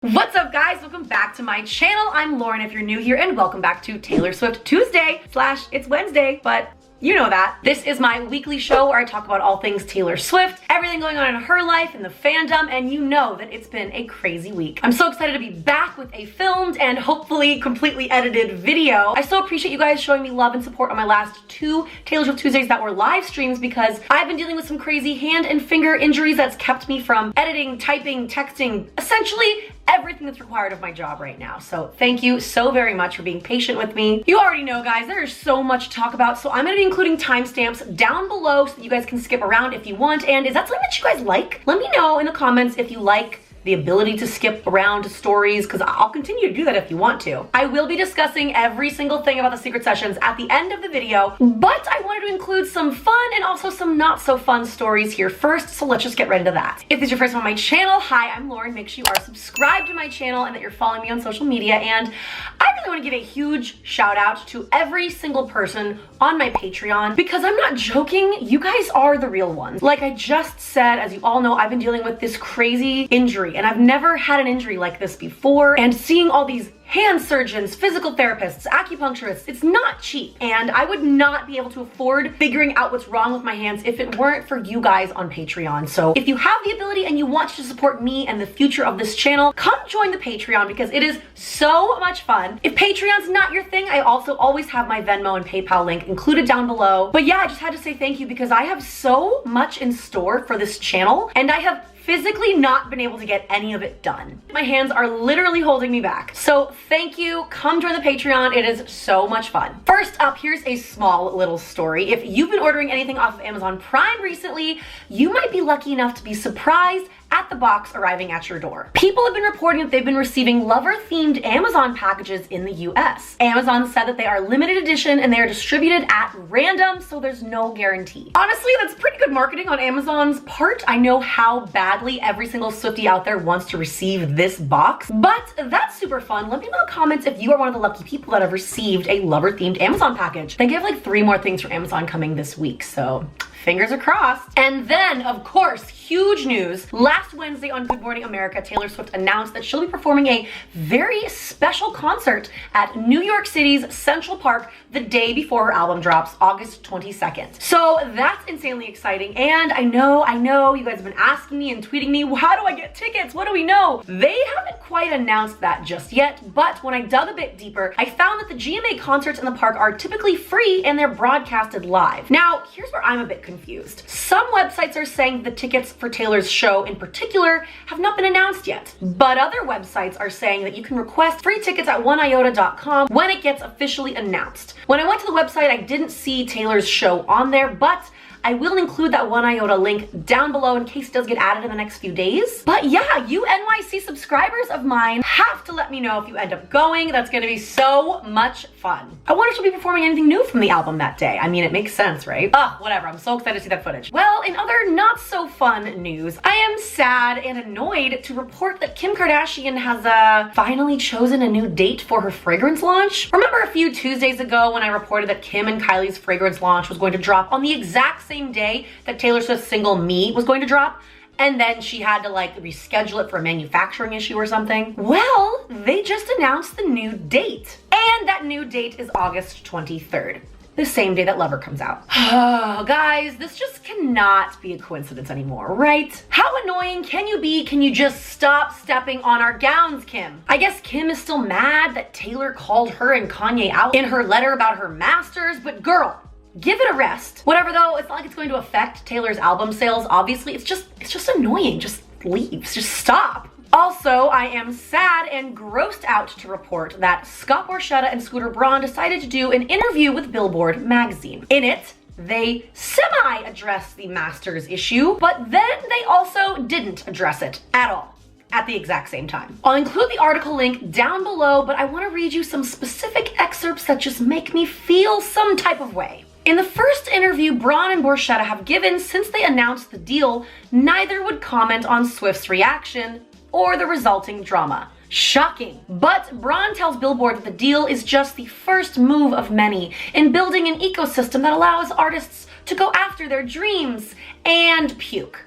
What's up, guys? Welcome back to my channel. I'm Lauren if you're new here, and welcome back to Taylor Swift Tuesday / it's Wednesday, but you know that. This is my weekly show where I talk about all things Taylor Swift, everything going on in her life and the fandom, and you know that it's been a crazy week. I'm so excited to be back with a filmed and hopefully completely edited video. I so appreciate you guys showing me love and support on my last 2 Taylor Swift Tuesdays that were live streams because I've been dealing with some crazy hand and finger injuries that's kept me from editing, typing, texting, essentially everything that's required of my job right now. So thank you so very much for being patient with me. You already know, guys, there is so much to talk about, so I'm gonna be including timestamps down below so that you guys can skip around if you want. And is that something that you guys like? Let me know in the comments if you like the ability to skip around to stories, because I'll continue to do that if you want to. I will be discussing every single thing about the secret sessions at the end of the video, but I wanted to include some fun and also some not so fun stories here first, so let's just get right into that. If this is your first time on my channel, hi, I'm Lauren. Make sure you are subscribed to my channel and that you're following me on social media, and I really want to give a huge shout out to every single person on my Patreon, because I'm not joking, you guys are the real ones. Like I just said, as you all know, I've been dealing with this crazy injury, and I've never had an injury like this before, and seeing all these hand surgeons, physical therapists, acupuncturists, it's not cheap, and I would not be able to afford figuring out what's wrong with my hands if it weren't for you guys on Patreon. So if you have the ability and you want to support me and the future of this channel, come join the Patreon because it is so much fun. If Patreon's not your thing, I also always have my Venmo and PayPal link included down below. But yeah, I just had to say thank you because I have so much in store for this channel, and I have physically not been able to get any of it done. My hands are literally holding me back. So thank you, come join the Patreon, it is so much fun. First up, here's a small little story. If you've been ordering anything off of Amazon Prime recently, you might be lucky enough to be surprised at the box arriving at your door. People have been reporting that they've been receiving lover-themed Amazon packages in the US. Amazon said that they are limited edition and they are distributed at random, so there's no guarantee. Honestly, that's pretty good marketing on Amazon's part. I know how badly every single Swiftie out there wants to receive this box, but that's super fun. Let me know in the comments if you are one of the lucky people that have received a lover-themed Amazon package. They have like 3 more things from Amazon coming this week, so fingers are crossed. And then, of course, huge news. Last Wednesday on Good Morning America, Taylor Swift announced that she'll be performing a very special concert at New York City's Central Park the day before her album drops, August 22nd. So that's insanely exciting. And I know you guys have been asking me and tweeting me, how do I get tickets? What do we know? They haven't quite announced that just yet, but when I dug a bit deeper, I found that the GMA concerts in the park are typically free and they're broadcasted live. Now, here's where I'm a bit confused. Some websites are saying the tickets for Taylor's show in particular have not been announced yet, but other websites are saying that you can request free tickets at oneiota.com when it gets officially announced. When I went to the website, I didn't see Taylor's show on there, but I will include that One Iota link down below in case it does get added in the next few days. But yeah, you NYC subscribers of mine have to let me know if you end up going. That's gonna be so much fun. I wonder if she'll be performing anything new from the album that day. I mean, it makes sense, right? Whatever, I'm so excited to see that footage. Well, in other not so fun news, I am sad and annoyed to report that Kim Kardashian has finally chosen a new date for her fragrance launch. Remember a few Tuesdays ago when I reported that Kim and Kylie's fragrance launch was going to drop on the exact same day that Taylor Swift's single Me was going to drop, and then she had to like reschedule it for a manufacturing issue or something? Well, they just announced the new date, and that new date is August 23rd. The same day that Lover comes out. Oh, guys, this just cannot be a coincidence anymore, right? How annoying can you be? Can you just stop stepping on our gowns, Kim? I guess Kim is still mad that Taylor called her and Kanye out in her letter about her masters, but girl, give it a rest. Whatever though, it's not like it's going to affect Taylor's album sales, obviously. It's just annoying. Just leave. Just stop. Also, I am sad and grossed out to report that Scott Borchetta and Scooter Braun decided to do an interview with Billboard magazine. In it, they semi-addressed the Masters issue, but then they also didn't address it at all at the exact same time. I'll include the article link down below, but I want to read you some specific excerpts that just make me feel some type of way. In the first interview Braun and Borchetta have given since they announced the deal, neither would comment on Swift's reaction or the resulting drama. Shocking. But Braun tells Billboard that the deal is just the first move of many in building an ecosystem that allows artists to go after their dreams and puke.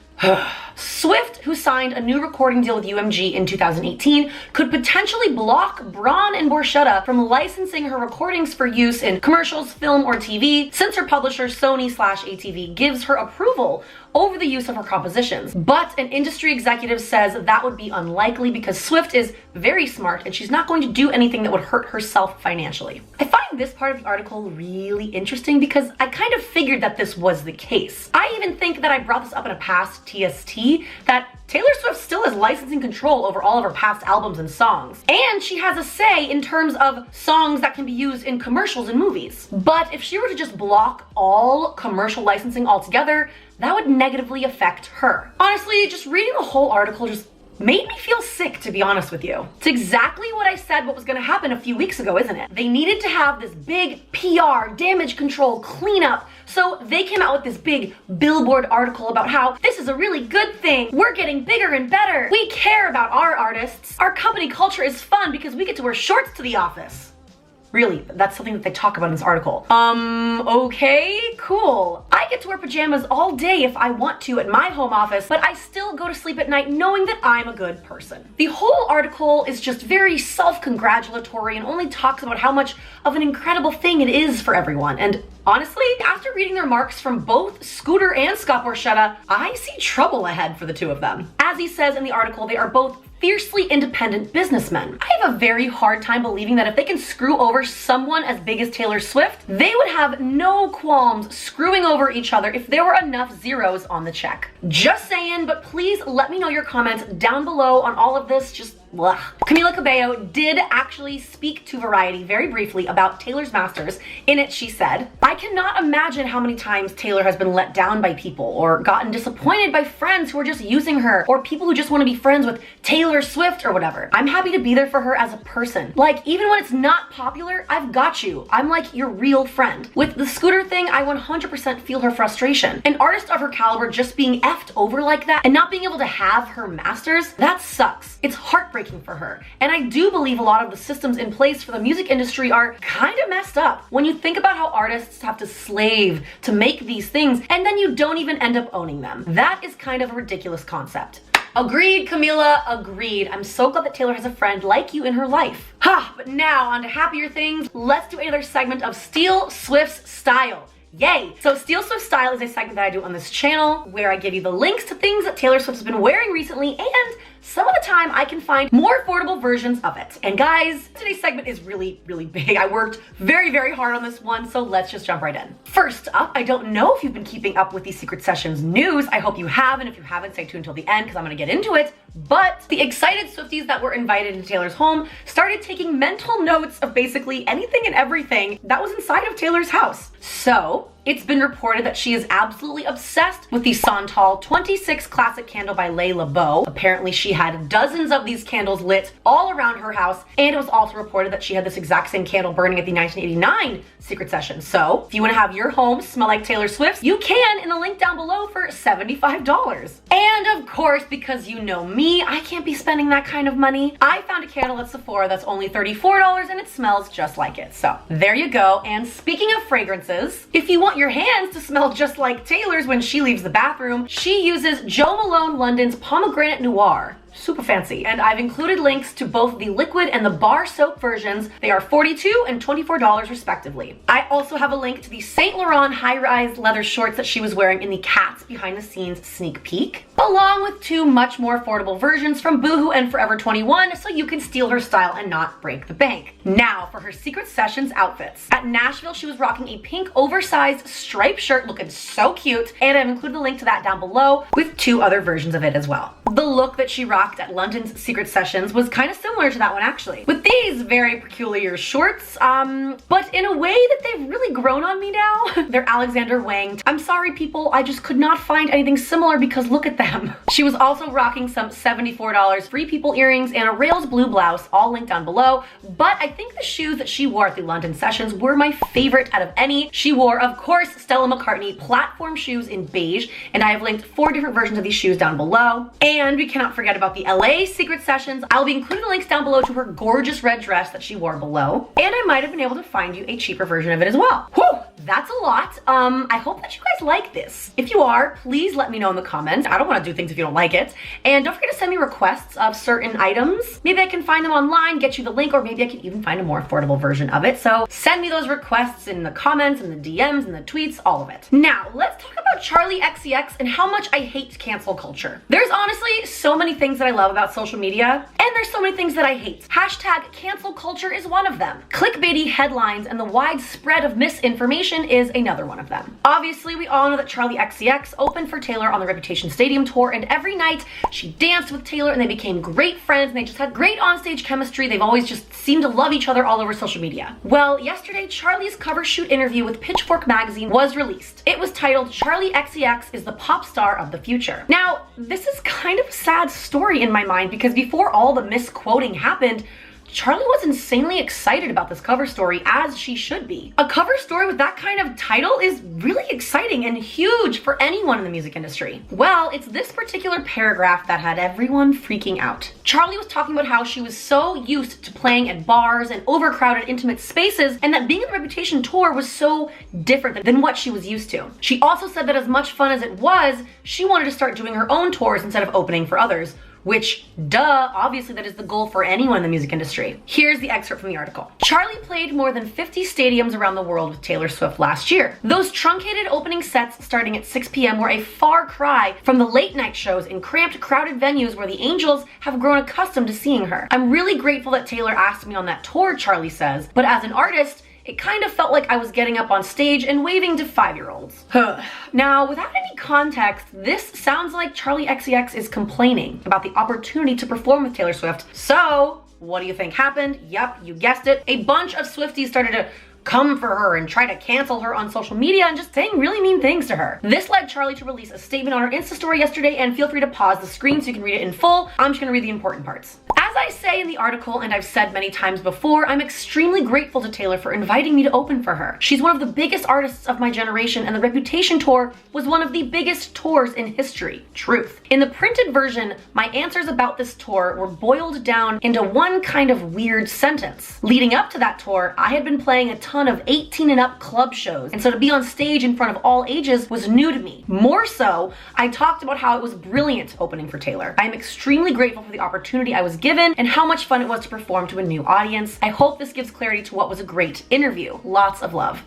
Swift, who signed a new recording deal with UMG in 2018, could potentially block Braun and Borchetta from licensing her recordings for use in commercials, film, or TV, since her publisher Sony/ATV gives her approval over the use of her compositions. But an industry executive says that would be unlikely because Swift is very smart and she's not going to do anything that would hurt herself financially. I find this part of the article really interesting because I kind of figured that this was the case. I even think that I brought this up in a past TST, that Taylor Swift still has licensing control over all of her past albums and songs. And she has a say in terms of songs that can be used in commercials and movies. But if she were to just block all commercial licensing altogether, that would negatively affect her. Honestly, just reading the whole article just made me feel sick, to be honest with you. It's exactly what I said what was gonna happen a few weeks ago, isn't it? They needed to have this big PR, damage control, cleanup, so they came out with this big billboard article about how this is a really good thing. We're getting bigger and better. We care about our artists. Our company culture is fun because we get to wear shorts to the office. Really, that's something that they talk about in this article. Okay, cool. I get to wear pajamas all day if I want to at my home office, but I still go to sleep at night knowing that I'm a good person. The whole article is just very self-congratulatory and only talks about how much of an incredible thing it is for everyone. And honestly, after reading the remarks from both Scooter and Scott Borchetta, I see trouble ahead for the two of them. As he says in the article, they are both fiercely independent businessmen. I have a very hard time believing that if they can screw over someone as big as Taylor Swift, they would have no qualms screwing over each other if there were enough zeros on the check. Just saying, but please let me know your comments down below on all of this. Just blah. Camilla Cabello did actually speak to Variety very briefly about Taylor's masters. In it, she said, "I cannot imagine how many times Taylor has been let down by people or gotten disappointed by friends who are just using her or people who just want to be friends with Taylor Swift or whatever. I'm happy to be there for her as a person. Like, even when it's not popular, I've got you. I'm like your real friend." With the Scooter thing, I 100% feel her frustration. An artist of her caliber just being effed over like that and not being able to have her masters, that sucks. It's heartbreaking for her. And I do believe a lot of the systems in place for the music industry are kind of messed up. When you think about how artists have to slave to make these things and then you don't even end up owning them. That is kind of a ridiculous concept. Agreed, Camilla, agreed. I'm so glad that Taylor has a friend like you in her life. But now on to happier things. Let's do another segment of Steal Swift's Style. Yay! So Steal Swift Style is a segment that I do on this channel where I give you the links to things that Taylor Swift has been wearing recently, and some of the time I can find more affordable versions of it. And guys, today's segment is really big. I worked very hard on this one, so let's just jump right in. First up, I don't know if you've been keeping up with the Secret Sessions news. I hope you have, and if you haven't, stay tuned until the end because I'm gonna get into it. But the excited Swifties that were invited into Taylor's home started taking mental notes of basically anything and everything that was inside of Taylor's house. So it's been reported that she is absolutely obsessed with the Santal 26 classic candle by Labo. Apparently she had dozens of these candles lit all around her house, and it was also reported that she had this exact same candle burning at the 1989 Secret Session. So if you want to have your home smell like Taylor Swift's, you can in the link down below for $75. And of course, because you know me, I can't be spending that kind of money. I found a candle at Sephora that's only $34 and it smells just like it. So there you go. And speaking of fragrances, if you want your hands to smell just like Taylor's when she leaves the bathroom, she uses Jo Malone London's Pomegranate Noir. Super fancy. And I've included links to both the liquid and the bar soap versions. They are $42 and $24 respectively. I also have a link to the Saint Laurent High-rise leather shorts that she was wearing in the Cats behind the scenes sneak peek, along with two much more affordable versions from Boohoo and Forever 21 so you can steal her style and not break the bank. Now for her Secret Sessions outfits. At Nashville, she was rocking a pink oversized striped shirt looking so cute, and I've included the link to that down below with two other versions of it as well. The look that she rocked at London's Secret Sessions was kind of similar to that one actually, with these very peculiar shorts, but in a way that they've really grown on me now. They're Alexander Wang. I'm sorry people, I just could not find anything similar because look at them. She was also rocking some $74 Free People earrings and a Rails blue blouse, all linked down below, but I think the shoes that she wore at the London sessions were my favorite out of any. She wore, of course, Stella McCartney platform shoes in beige, and I have linked 4 different versions of these shoes down below. And we cannot forget about the LA Secret Sessions. I'll be including the links down below to her gorgeous red dress that she wore below, and I might have been able to find you a cheaper version of it as well. Whew, that's a lot. I hope that you guys like this. If you are, please let me know in the comments. I don't want to do things if you don't like it. And don't forget to send me requests of certain items. Maybe I can find them online, get you the link, or maybe I can even find a more affordable version of it. So send me those requests in the comments, in the DMs, in the tweets, all of it. Now, let's talk about Charli XCX and how much I hate cancel culture. There's honestly so many things that I love about social media, and there's so many things that I hate. Hashtag cancel culture is one of them. Clickbaity headlines and the widespread of misinformation is another one of them. Obviously, we all know that Charli XCX opened for Taylor on the Reputation Stadium tour, and every night she danced with Taylor and they became great friends and they just had great onstage chemistry. They've always just seemed to love each other all over social media. Well, yesterday, Charli's cover shoot interview with Pitchfork magazine was released. It was titled Charli XCX is the pop star of the future. Now, this is kind of a sad story in my mind because before all the misquoting happened, Charli was insanely excited about this cover story, as she should be. A cover story with that kind of title is really exciting and huge for anyone in the music industry. Well, it's this particular paragraph that had everyone freaking out. Charli was talking about how she was so used to playing at bars and overcrowded intimate spaces, and that being on the Reputation tour was so different than what she was used to. She also said that as much fun as it was, she wanted to start doing her own tours instead of opening for others. Which, duh, obviously that is the goal for anyone in the music industry. Here's the excerpt from the article. Charli played more than 50 stadiums around the world with Taylor Swift last year. Those truncated opening sets starting at 6 p.m. were a far cry from the late night shows in cramped, crowded venues where the Angels have grown accustomed to seeing her. I'm really grateful that Taylor asked me on that tour, Charli says, but as an artist, it kind of felt like I was getting up on stage and waving to 5-year-olds. Now, without any context, this sounds like Charli XCX is complaining about the opportunity to perform with Taylor Swift. So, what do you think happened? Yep, you guessed it. A bunch of Swifties started to come for her and try to cancel her on social media and just saying really mean things to her. This led Charli to release a statement on her Insta story yesterday, and feel free to pause the screen so you can read it in full. I'm just gonna read the important parts. As I say in the article, and I've said many times before, I'm extremely grateful to Taylor for inviting me to open for her. She's one of the biggest artists of my generation, and the Reputation tour was one of the biggest tours in history. Truth. In the printed version, my answers about this tour were boiled down into one kind of weird sentence. Leading up to that tour, I had been playing a ton of 18 and up club shows, and so to be on stage in front of all ages was new to me. More so, I talked about how it was brilliant opening for Taylor. I am extremely grateful for the opportunity I was given and how much fun it was to perform to a new audience. I hope this gives clarity to what was a great interview. Lots of love.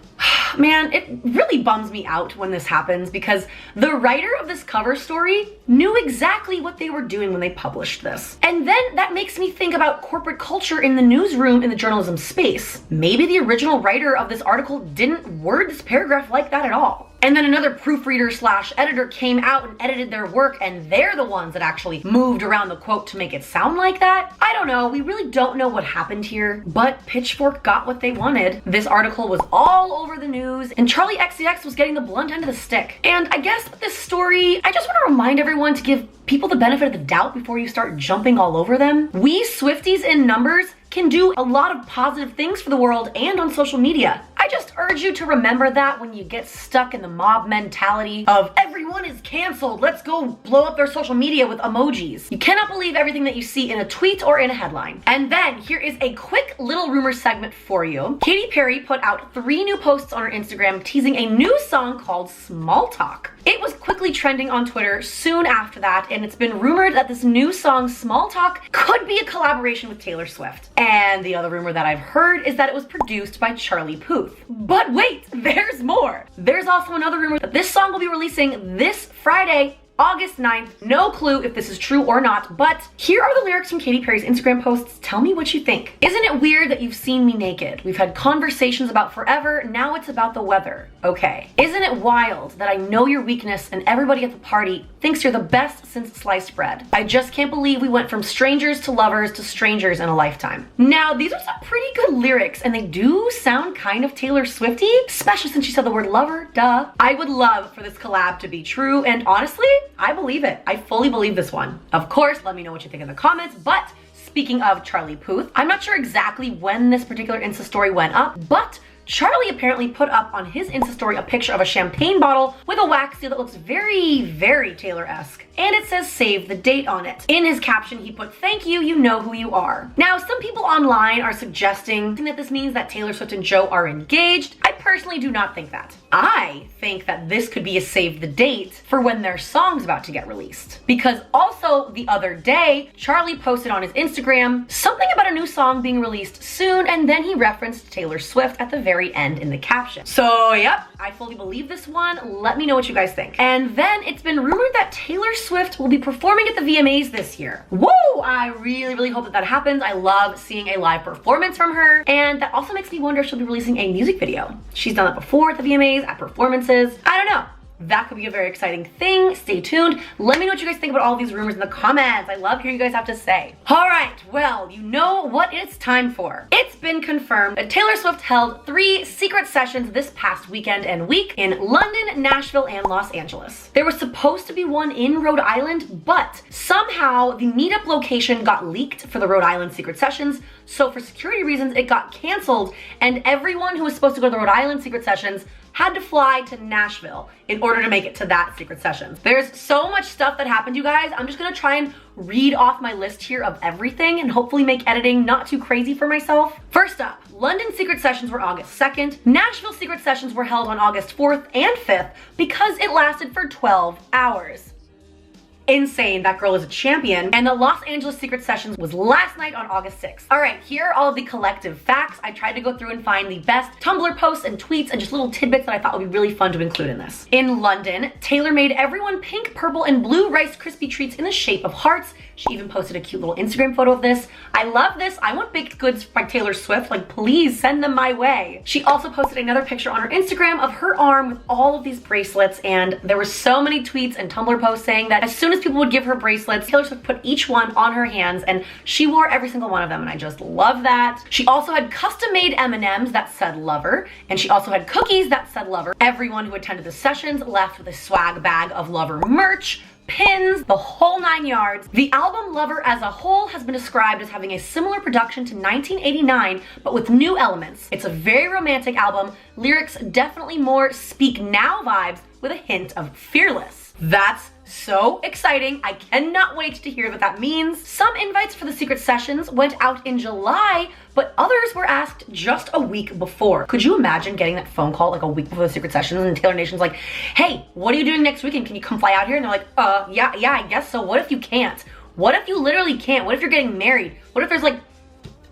Man, it really bums me out when this happens because the writer of this cover story knew exactly what they were doing when they published this. And then that makes me think about corporate culture in the newsroom in the journalism space. Maybe the original writer of this article didn't word this paragraph like that at all. And then another proofreader slash editor came out and edited their work, and they're the ones that actually moved around the quote to make it sound like that. I don't know, we really don't know what happened here, but Pitchfork got what they wanted. This article was all over the news, and Charli XCX was getting the blunt end of the stick. And I guess with this story, I just want to remind everyone to give people the benefit of the doubt before you start jumping all over them. We Swifties in numbers can do a lot of positive things for the world and on social media. I just urge you to remember that when you get stuck in the mob mentality of everyone is canceled, let's go blow up their social media with emojis. You cannot believe everything that you see in a tweet or in a headline. And then here is a quick little rumor segment for you. Katy Perry put out 3 new posts on her Instagram teasing a new song called Small Talk. It was quickly trending on Twitter soon after that, and it's been rumored that this new song, Small Talk, could be a collaboration with Taylor Swift. And the other rumor that I've heard is that it was produced by Charlie Puth. But wait, there's more. There's also another rumor that this song will be releasing this Friday, August 9th. No clue if this is true or not, but here are the lyrics from Katy Perry's Instagram posts. Tell me what you think. Isn't it weird that you've seen me naked? We've had conversations about forever, now it's about the weather. Okay. Isn't it wild that I know your weakness and everybody at the party thinks you're the best since sliced bread? I just can't believe we went from strangers to lovers to strangers in a lifetime. Now, these are some pretty good lyrics, and they do sound kind of Taylor Swifty, especially since she said the word lover, duh. I would love for this collab to be true, and honestly, I believe it. I fully believe this one. Of course, let me know what you think in the comments, but speaking of Charlie Puth, I'm not sure exactly when this particular Insta story went up, but Charlie apparently put up on his Insta story a picture of a champagne bottle with a wax seal that looks very, very Taylor-esque. And it says save the date on it. In his caption, he put, "Thank you, you know who you are." Now, some people online are suggesting that this means that Taylor Swift and Joe are engaged. I personally do not think that. I think that this could be a save the date for when their song's about to get released. Because also the other day, Charli posted on his Instagram something about a new song being released soon, and then he referenced Taylor Swift at the very end in the caption. So yep, I fully believe this one. Let me know what you guys think. And then it's been rumored that Taylor Swift will be performing at the VMAs this year. Woo! I really hope that that happens. I love seeing a live performance from her, and that also makes me wonder if she'll be releasing a music video. She's done that before at the VMAs, at performances. I don't know. That could be a very exciting thing. Stay tuned. Let me know what you guys think about all these rumors in the comments. I love hearing you guys have to say. All right, well, you know what it's time for. It's been confirmed that Taylor Swift held 3 secret sessions this past weekend and week in London, Nashville, and Los Angeles. There was supposed to be one in Rhode Island, but somehow the meetup location got leaked for the Rhode Island secret sessions. So for security reasons, it got canceled, and everyone who was supposed to go to the Rhode Island secret sessions had to fly to Nashville in order to make it to that secret session. There's so much stuff that happened, you guys. I'm just gonna try and read off my list here of everything and hopefully make editing not too crazy for myself. First up, London secret sessions were August 2nd. Nashville secret sessions were held on August 4th and 5th because it lasted for 12 hours. Insane, that girl is a champion. And the Los Angeles secret sessions was last night on August 6th. All right, here are all of the collective facts. I tried to go through and find the best Tumblr posts and tweets and just little tidbits that I thought would be really fun to include in this. In London, Taylor made everyone pink, purple, and blue Rice Krispie treats in the shape of hearts. She even posted a cute little Instagram photo of this. I love this. I want baked goods by Taylor Swift. Like, please send them my way. She also posted another picture on her Instagram of her arm with all of these bracelets, and there were so many tweets and Tumblr posts saying that as soon as people would give her bracelets, Taylor Swift put each one on her hands, and she wore every single one of them, and I just love that. She also had custom-made M&Ms that said Lover, and she also had cookies that said Lover. Everyone who attended the sessions left with a swag bag of Lover merch, pins, the whole 9 yards. The album Lover as a whole has been described as having a similar production to 1989, but with new elements. It's a very romantic album, lyrics definitely more Speak Now vibes with a hint of fearless. That's so exciting. I cannot wait to hear what that means. Some invites for the secret sessions went out in July, but others were asked just a week before. Could you imagine getting that phone call like a week before the secret sessions and Taylor Nation's like, hey, what are you doing next weekend? Can you come fly out here? And they're like, yeah, I guess so. What if you can't? What if you literally can't? What if you're getting married? What if there's like,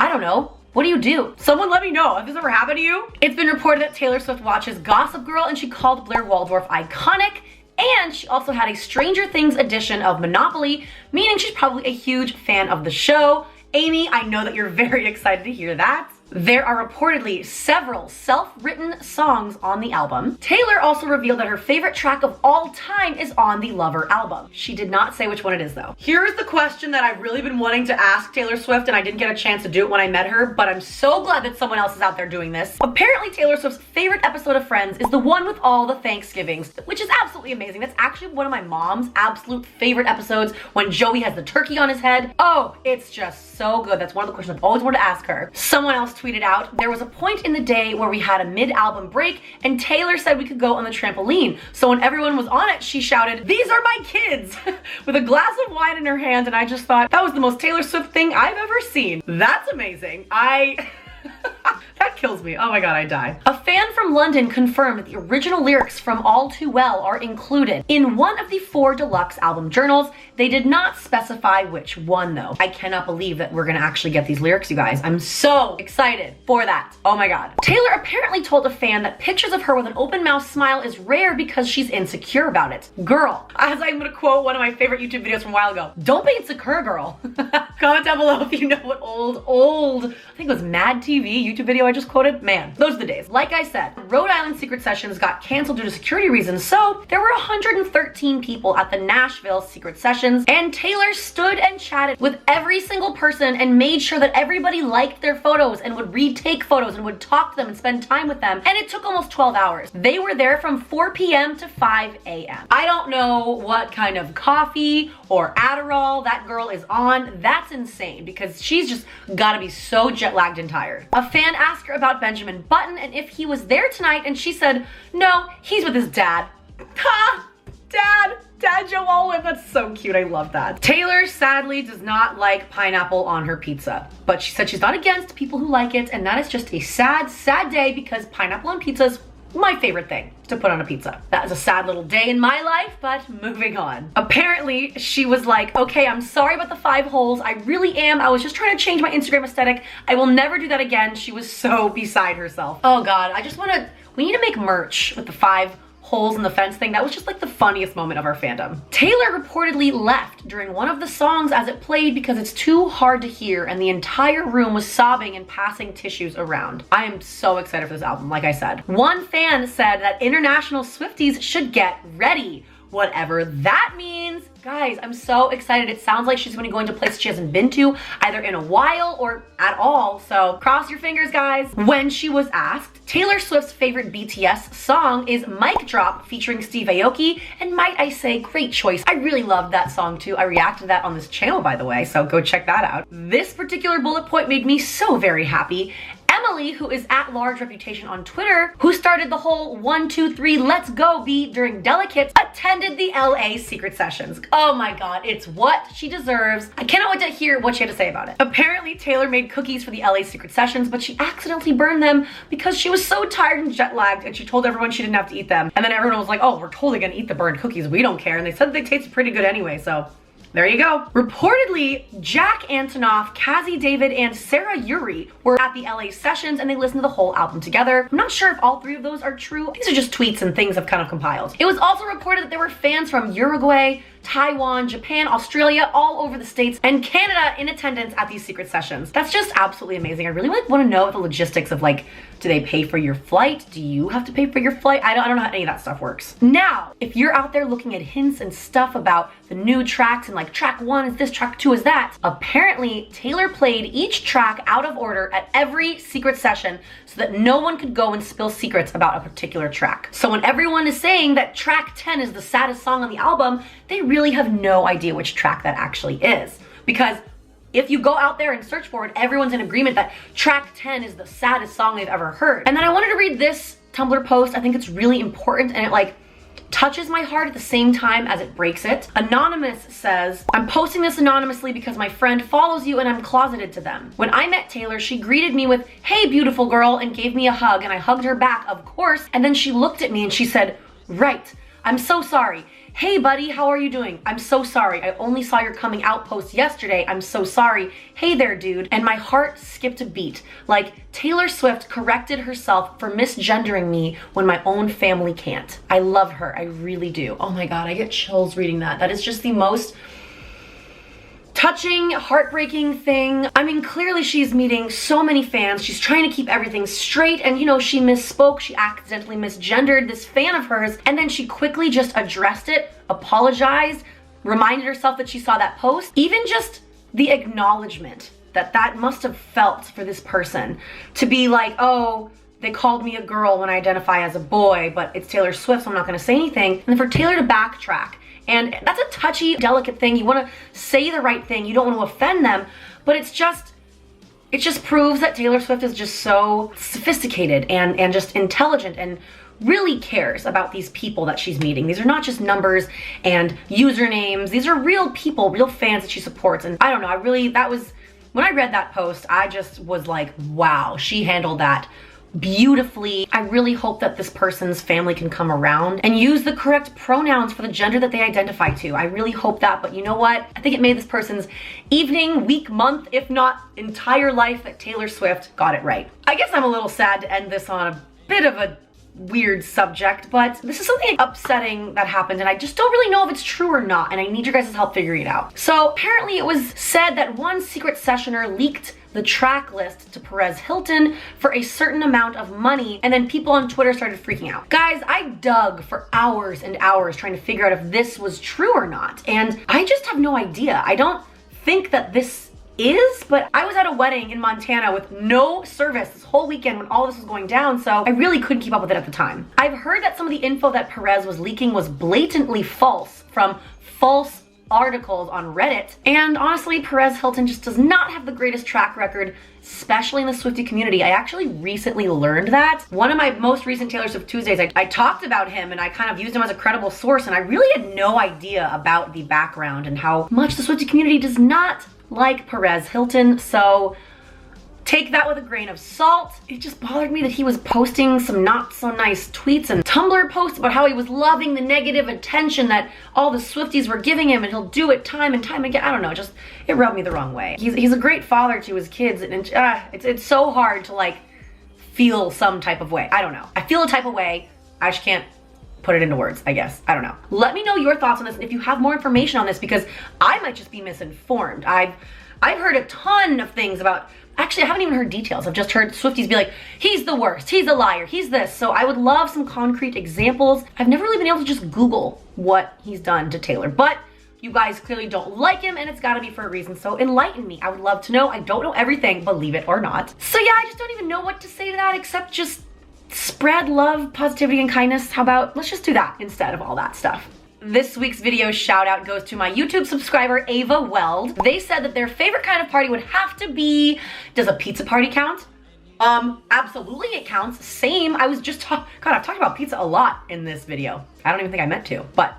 I don't know. What do you do? Someone let me know if this ever happened to you. It's been reported that Taylor Swift watches Gossip Girl and she called Blair Waldorf iconic. And she also had a Stranger Things edition of Monopoly, meaning she's probably a huge fan of the show. Amy, I know that you're very excited to hear that. There are reportedly several self-written songs on the album. Taylor also revealed that her favorite track of all time is on the Lover album. She did not say which one it is though. Here's the question that I've really been wanting to ask Taylor Swift, and I didn't get a chance to do it when I met her, but I'm so glad that someone else is out there doing this. Apparently Taylor Swift's favorite episode of Friends is the one with all the Thanksgivings, which is absolutely amazing. That's actually one of my mom's absolute favorite episodes, when Joey has the turkey on his head. Oh, it's just so good. That's one of the questions I've always wanted to ask her. Someone else tweeted out, there was a point in the day where we had a mid-album break and Taylor said we could go on the trampoline. So when everyone was on it, she shouted, "These are my kids," with a glass of wine in her hand, and I just thought that was the most Taylor Swift thing I've ever seen. That's amazing. That kills me. Oh my god, I die. A fan from London confirmed that the original lyrics from All Too Well are included in one of the 4 deluxe album journals. They did not specify which one though. I cannot believe that we're gonna actually get these lyrics, you guys. I'm so excited for that. Oh my god. Taylor apparently told a fan that pictures of her with an open mouth smile is rare because she's insecure about it. Girl, as I'm gonna quote one of my favorite YouTube videos from a while ago, don't be insecure, girl. Comment down below if you know what old, I think it was Mad TV YouTube video I just quoted. Man, those are the days. Like I said, Rhode Island secret sessions got canceled due to security reasons, so there were 113 people at the Nashville secret sessions, and Taylor stood and chatted with every single person and made sure that everybody liked their photos and would retake photos and would talk to them and spend time with them, and it took almost 12 hours. They were there from 4 p.m. to 5 a.m. I don't know what kind of coffee or Adderall that girl is on. That's insane because she's just gotta be so jet lagged and tired. A fan asked her about Benjamin Button and if he was there tonight, and she said, no, he's with his dad. Ha! Dad! Dad Joe Alwyn, that's so cute. I love that. Taylor sadly does not like pineapple on her pizza, but she said she's not against people who like it, and that is just a sad, sad day because pineapple on pizza is my favorite thing to put on a pizza. That is a sad little day in my life, but moving on. Apparently, she was like, okay, I'm sorry about the 5 holes. I really am. I was just trying to change my Instagram aesthetic. I will never do that again. She was so beside herself. Oh God, we need to make merch with the 5 holes in the fence thing. That was just like the funniest moment of our fandom. Taylor reportedly left during one of the songs as it played because it's too hard to hear and the entire room was sobbing and passing tissues around. I am so excited for this album, like I said. One fan said that international Swifties should get ready. Whatever that means. Guys, I'm so excited. It sounds like she's gonna be going to places she hasn't been to either in a while or at all. So cross your fingers, guys. When she was asked, Taylor Swift's favorite BTS song is Mic Drop featuring Steve Aoki. And might I say, great choice. I really loved that song too. I reacted to that on this channel, by the way, so go check that out. This particular bullet point made me so very happy. Emily, who is at large reputation on Twitter, who started the whole 1, 2, 3, let's go beat during Delicates, attended the LA secret sessions. Oh my God, it's what she deserves. I cannot wait to hear what she had to say about it. Apparently, Taylor made cookies for the LA secret sessions, but she accidentally burned them because she was so tired and jet lagged, and she told everyone she didn't have to eat them. And then everyone was like, oh, we're totally gonna eat the burned cookies. We don't care. And they said that they tasted pretty good anyway, so there you go. Reportedly, Jack Antonoff, Cassie David, and Sarah Uri were at the LA sessions and they listened to the whole album together. I'm not sure if all 3 of those are true. These are just tweets and things I've kind of compiled. It was also reported that there were fans from Uruguay, Taiwan, Japan, Australia, all over the States, and Canada in attendance at these secret sessions. That's just absolutely amazing. I really want to know the logistics of like, do they pay for your flight? Do you have to pay for your flight? I don't know how any of that stuff works. Now, if you're out there looking at hints and stuff about the new tracks and like track 1 is this, track 2 is that, apparently Taylor played each track out of order at every secret session so that no one could go and spill secrets about a particular track. So when everyone is saying that track 10 is the saddest song on the album, they really have no idea which track that actually is. Because if you go out there and search for it, everyone's in agreement that track 10 is the saddest song they've ever heard. And then I wanted to read this Tumblr post. I think it's really important and it like touches my heart at the same time as it breaks it. Anonymous says, I'm posting this anonymously because my friend follows you and I'm closeted to them. When I met Taylor, she greeted me with, hey, beautiful girl, and gave me a hug, and I hugged her back, of course, and then she looked at me and she said, right, I'm so sorry. Hey buddy, how are you doing? I'm so sorry. I only saw your coming out post yesterday. I'm so sorry. Hey there, dude. And my heart skipped a beat. Like Taylor Swift corrected herself for misgendering me when my own family can't. I love her. I really do. Oh my God, I get chills reading that. That is just the most touching, heartbreaking thing. I mean, clearly she's meeting so many fans. She's trying to keep everything straight, and you know, she misspoke. She accidentally misgendered this fan of hers, and then she quickly just addressed it, apologized, reminded herself that she saw that post. Even just the acknowledgement that must have felt for this person to be like, oh, they called me a girl when I identify as a boy, but it's Taylor Swift, so I'm not gonna say anything. And then for Taylor to backtrack. And that's a touchy, delicate thing. You want to say the right thing. You don't want to offend them, but it just proves that Taylor Swift is just so sophisticated and just intelligent and really cares about these people that she's meeting. These are not just numbers and usernames. These are real people, real fans that she supports. And I don't know, when I read that post, I just was like, wow, she handled that beautifully. I really hope that this person's family can come around and use the correct pronouns for the gender that they identify to. I really hope that, but you know what? I think it made this person's evening, week, month, if not entire life that Taylor Swift got it right. I guess I'm a little sad to end this on a bit of a weird subject, but this is something upsetting that happened and I just don't really know if it's true or not, and I need your guys' help figuring it out. So apparently it was said that one secret sessioner leaked the track list to Perez Hilton for a certain amount of money, and then people on Twitter started freaking out. Guys, I dug for hours and hours trying to figure out if this was true or not, and I just have no idea. I don't think that this is, but I was at a wedding in Montana with no service this whole weekend when all this was going down, so I really couldn't keep up with it at the time. I've heard that some of the info that Perez was leaking was blatantly false from false articles on Reddit. And honestly, Perez Hilton just does not have the greatest track record, especially in the Swiftie community. I actually recently learned that. One of my most recent Taylor Swift Tuesdays, I talked about him and I kind of used him as a credible source, and I really had no idea about the background and how much the Swiftie community does not like Perez Hilton. So take that with a grain of salt. It just bothered me that he was posting some not so nice tweets and Tumblr posts about how he was loving the negative attention that all the Swifties were giving him, and he'll do it time and time again. I don't know, just, it rubbed me the wrong way. He's a great father to his kids, and it's so hard to like feel some type of way. I don't know. I feel a type of way. I just can't put it into words, I guess. I don't know. Let me know your thoughts on this, and if you have more information on this, because I might just be misinformed. I've heard a ton of things about, actually, I haven't even heard details. I've just heard Swifties be like, he's the worst, he's a liar, he's this. So I would love some concrete examples. I've never really been able to just Google what he's done to Taylor, but you guys clearly don't like him, and it's gotta be for a reason, so enlighten me. I would love to know. I don't know everything, believe it or not. So yeah, I just don't even know what to say to that except just spread love, positivity, and kindness. How about, let's just do that instead of all that stuff. This week's video shout out goes to my YouTube subscriber, Ava Weld. They said that their favorite kind of party would have to be, does a pizza party count? Absolutely it counts. Same, I was just God, I've talked about pizza a lot in this video. I don't even think I meant to, but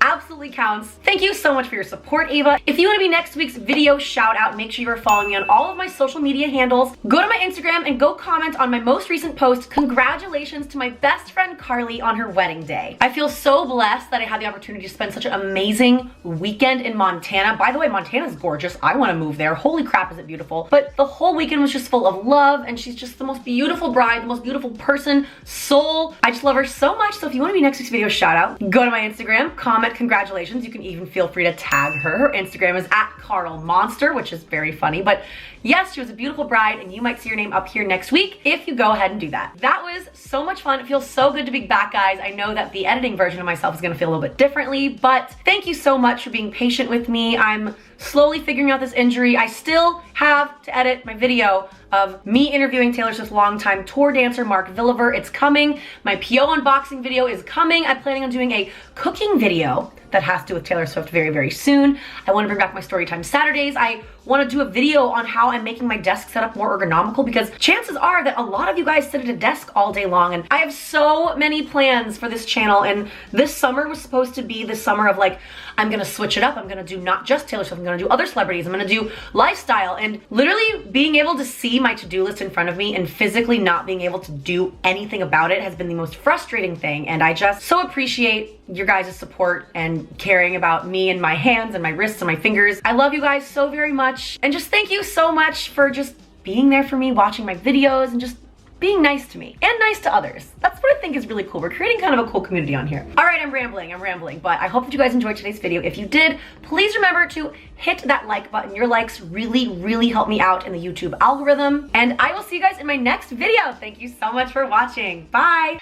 absolutely counts. Thank you so much for your support, Ava. If you want to be next week's video shout out, make sure you are following me on all of my social media handles. Go to my Instagram and go comment on my most recent post. Congratulations to my best friend Carly on her wedding day. I feel so blessed that I had the opportunity to spend such an amazing weekend in Montana. By the way, Montana's gorgeous. I want to move there. Holy crap, is it beautiful. But the whole weekend was just full of love, and she's just the most beautiful bride, the most beautiful person, soul. I just love her so much. So if you want to be next week's video shout out, go to my Instagram, comment congratulations. You can even feel free to tag her. Her Instagram is @CarlMonster, which is very funny. But yes, she was a beautiful bride, and you might see your name up here next week if you go ahead and do that. That was so much fun. It feels so good to be back, guys. I know that the editing version of myself is gonna feel a little bit differently, but thank you so much for being patient with me. I'm slowly figuring out this injury. I still have to edit my video of me interviewing Taylor Swift's longtime tour dancer, Mark Villiver. It's coming. My PO unboxing video is coming. I'm planning on doing a cooking video that has to do with Taylor Swift very, very soon. I want to bring back my Storytime Saturdays. I want to do a video on how I'm making my desk setup more ergonomical, because chances are that a lot of you guys sit at a desk all day long, and I have so many plans for this channel, and this summer was supposed to be the summer of like, I'm gonna switch it up. I'm gonna do not just Taylor Swift, I'm gonna do other celebrities, I'm gonna do lifestyle, and literally being able to see my to-do list in front of me and physically not being able to do anything about it has been the most frustrating thing, and I just so appreciate your guys' support and caring about me and my hands and my wrists and my fingers. I love you guys so very much, and just thank you so much for just being there for me, watching my videos, and just being nice to me and nice to others. That's what I think is really cool. We're creating kind of a cool community on here. All right, I'm rambling, but I hope that you guys enjoyed today's video. If you did, please remember to hit that like button. Your likes really, really help me out in the YouTube algorithm. And I will see you guys in my next video. Thank you so much for watching. Bye.